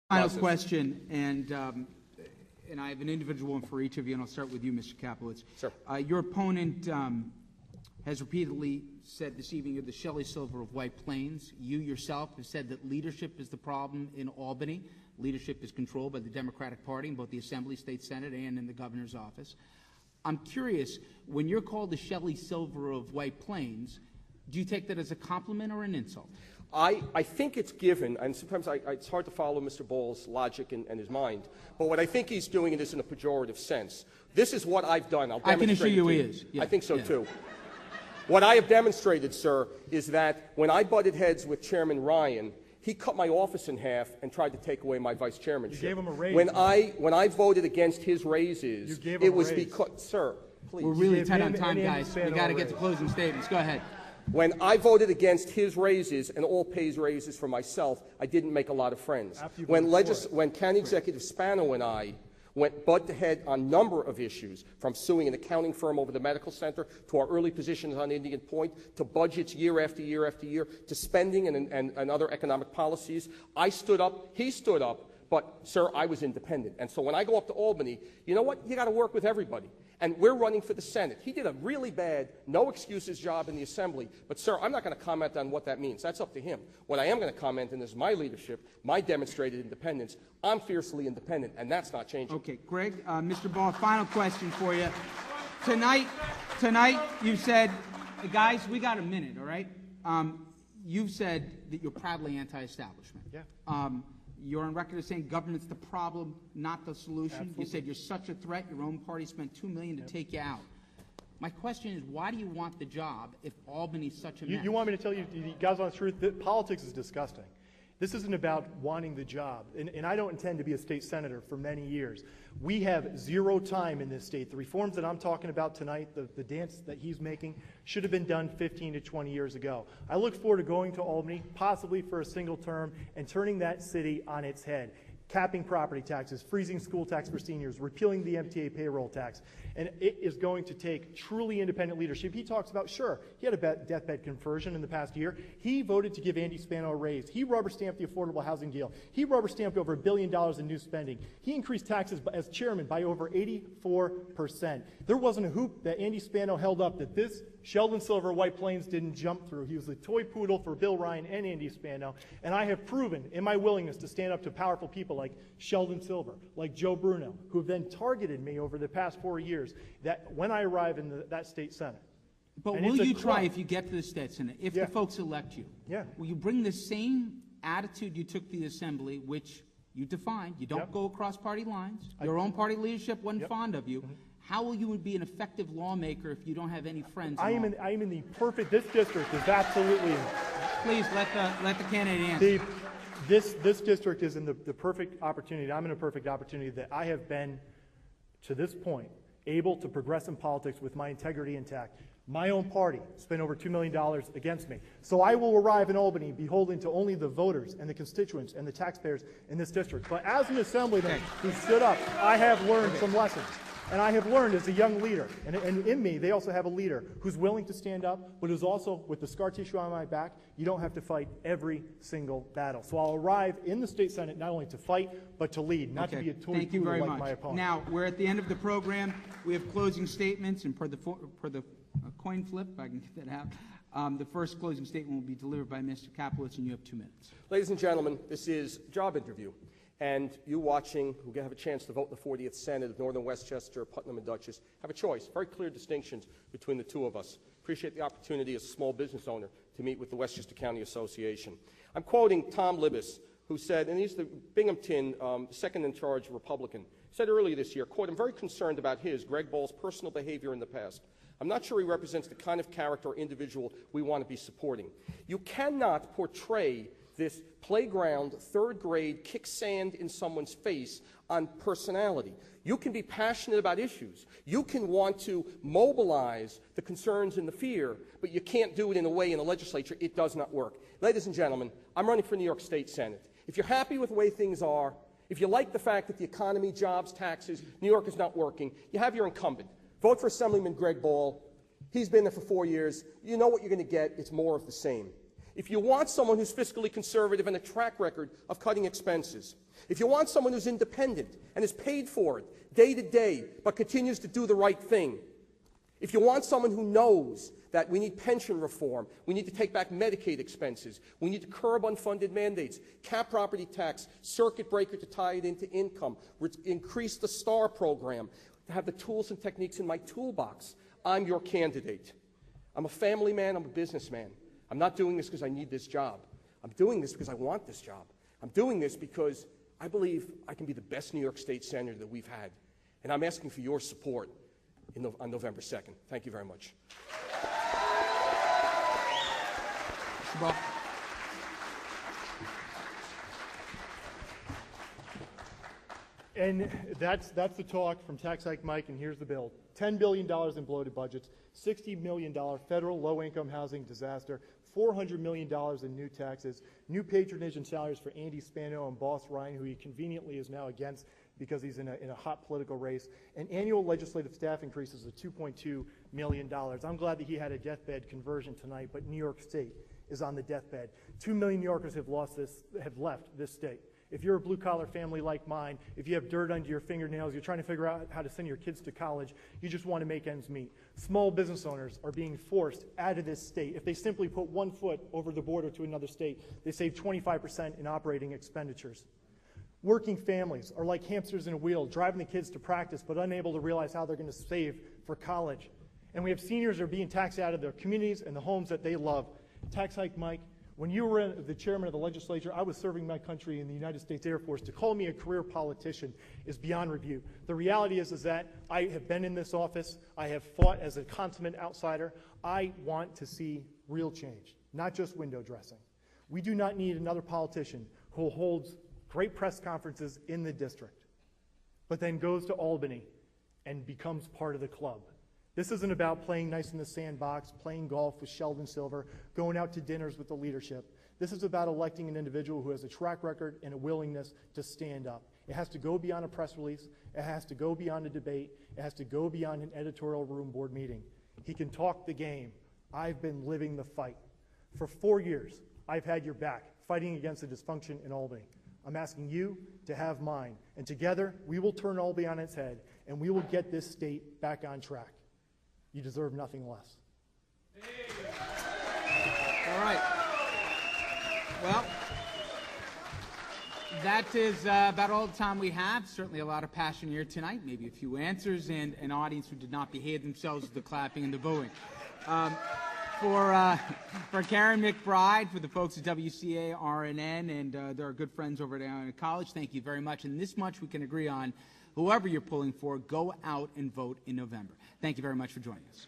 Final question, and I have an individual one for each of you, and I'll start with you, Mr. Kaplowitz. Sure. Your opponent has repeatedly said this evening you're the Shelley Silver of White Plains. You yourself have said that leadership is the problem in Albany. Leadership is controlled by the Democratic Party in both the Assembly, State Senate, and in the governor's office. I'm curious, when you're called the Shelley Silver of White Plains, do you take that as a compliment or an insult? I think it's given, and sometimes it's hard to follow Mr. Ball's logic and his mind, but what I think he's doing it is in a pejorative sense. This is what I've done. I can assure you he is. Yeah. I think so, too. What I have demonstrated, sir, is that when I butted heads with Chairman Ryan, he cut my office in half and tried to take away my vice chairmanship. You gave him a raise. When I voted against his raises, you gave him it was a raise. Because, sir, please. We're really tight on time, guys. We got to get to closing statements. Go ahead. When I voted against his raises and all pays raises for myself, I didn't make a lot of friends. When County Executive Spano and I went butt-to-head on a number of issues, from suing an accounting firm over the medical center, to our early positions on Indian Point, to budgets year after year after year, to spending and other economic policies, I stood up, he stood up, but, sir, I was independent. And so when I go up to Albany, you know what? You got to work with everybody. And we're running for the Senate. He did a really bad, no excuses job in the Assembly. But, sir, I'm not going to comment on what that means. That's up to him. What I am going to comment on is my leadership, my demonstrated independence. I'm fiercely independent, and that's not changing. Okay, Greg, Mr. Ball, final question for you. Tonight, you said, guys, we got a minute, all right? You've said that you're proudly anti-establishment. Yeah. You're on record as saying government's the problem, not the solution. Absolutely. You said you're such a threat, your own party spent $2 million to take you out. My question is, why do you want the job if Albany's such a mess? You want me to tell you guys want the truth? That politics is disgusting. This isn't about wanting the job, and I don't intend to be a state senator for many years. We have zero time in this state. The reforms that I'm talking about tonight, the dance that he's making, should have been done 15 to 20 years ago. I look forward to going to Albany, possibly for a single term, and turning that city on its head. Capping property taxes, freezing school tax for seniors, repealing the MTA payroll tax. And it is going to take truly independent leadership. He talks about, sure, he had a deathbed conversion in the past year. He voted to give Andy Spano a raise. He rubber-stamped the affordable housing deal. He rubber-stamped over $1 billion in new spending. He increased taxes as chairman by over 84%. There wasn't a hoop that Andy Spano held up that this Sheldon Silver White Plains didn't jump through. He was the toy poodle for Bill Ryan and Andy Spano. And I have proven in my willingness to stand up to powerful people like Sheldon Silver, like Joe Bruno, who have then targeted me over the past 4 years, that when I arrive in that state senate. But will you try, if you get to the state senate, if the folks elect you, will you bring the same attitude you took to the Assembly, which you defined, you don't go across party lines, your own party leadership wasn't fond of you, how will you be an effective lawmaker if you don't have any friends? I am in the perfect, this district is absolutely. Please let the candidate answer. This district is in the perfect opportunity. I'm in a perfect opportunity that I have been, to this point, able to progress in politics with my integrity intact. My own party spent over $2 million against me. So I will arrive in Albany beholden to only the voters and the constituents and the taxpayers in this district. But as an assemblyman who stood up, I have learned some lessons. And I have learned as a young leader, and in me, they also have a leader who's willing to stand up, but who's also, with the scar tissue on my back, you don't have to fight every single battle. So I'll arrive in the state senate not only to fight, but to lead, not to be a toy poodle like my opponent. Now, we're at the end of the program. We have closing statements, and per the coin flip, if I can get that out, the first closing statement will be delivered by Mr. Kaplowitz, and you have 2 minutes. Ladies and gentlemen, this is a job interview. And you watching, who have a chance to vote in the 40th Senate of Northern Westchester, Putnam, and Dutchess, have a choice. Very clear distinctions between the two of us. Appreciate the opportunity as a small business owner to meet with the Westchester County Association. I'm quoting Tom Libis, who said, and he's the Binghamton second-in-charge Republican, said earlier this year, quote, "I'm very concerned about Greg Ball's personal behavior in the past. I'm not sure he represents the kind of character or individual we want to be supporting. You cannot portray this playground, third grade, kick sand in someone's face on personality. You can be passionate about issues. You can want to mobilize the concerns and the fear, but you can't do it in a way in the legislature. It does not work." Ladies and gentlemen, I'm running for New York State Senate. If you're happy with the way things are, if you like the fact that the economy, jobs, taxes, New York is not working, you have your incumbent. Vote for Assemblyman Greg Ball. He's been there for 4 years. You know what you're going to get. It's more of the same. If you want someone who's fiscally conservative and a track record of cutting expenses, if you want someone who's independent and is paid for it day to day but continues to do the right thing, if you want someone who knows that we need pension reform, we need to take back Medicaid expenses, we need to curb unfunded mandates, cap property tax, circuit breaker to tie it into income, increase the STAR program, to have the tools and techniques in my toolbox, I'm your candidate. I'm a family man, I'm a businessman. I'm not doing this because I need this job. I'm doing this because I want this job. I'm doing this because I believe I can be the best New York State Senator that we've had. And I'm asking for your support on November 2nd. Thank you very much. Mr. Ball. And that's the talk from Tax Hike Mike, and here's the bill. $10 billion in bloated budgets, $60 million federal low-income housing disaster, $400 million in new taxes, new patronage and salaries for Andy Spano and Boss Ryan, who he conveniently is now against because he's in a hot political race, and annual legislative staff increases of $2.2 million. I'm glad that he had a deathbed conversion tonight, but New York State is on the deathbed. 2 million New Yorkers have left this state. If you're a blue-collar family like mine, if you have dirt under your fingernails, you're trying to figure out how to send your kids to college, you just want to make ends meet. Small business owners are being forced out of this state. If they simply put one foot over the border to another state, they save 25% in operating expenditures. Working families are like hamsters in a wheel, driving the kids to practice, but unable to realize how they're going to save for college. And we have seniors that are being taxed out of their communities and the homes that they love. Tax Hike Mike, when you were the chairman of the legislature, I was serving my country in the United States Air Force. To call me a career politician is beyond review. The reality is that I have been in this office. I have fought as a consummate outsider. I want to see real change, not just window dressing. We do not need another politician who holds great press conferences in the district, but then goes to Albany and becomes part of the club. This isn't about playing nice in the sandbox, playing golf with Sheldon Silver, going out to dinners with the leadership. This is about electing an individual who has a track record and a willingness to stand up. It has to go beyond a press release. It has to go beyond a debate. It has to go beyond an editorial room board meeting. He can talk the game. I've been living the fight. For 4 years, I've had your back, fighting against the dysfunction in Albany. I'm asking you to have mine. And together, we will turn Albany on its head, and we will get this state back on track. You deserve nothing less. All right. Well, that is about all the time we have. Certainly a lot of passion here tonight, maybe a few answers, and an audience who did not behave themselves with the clapping and the booing. For Karen McBride, for the folks at WCA, RNN, and their good friends over down at college, thank you very much. And this much we can agree on. Whoever you're pulling for, go out and vote in November. Thank you very much for joining us.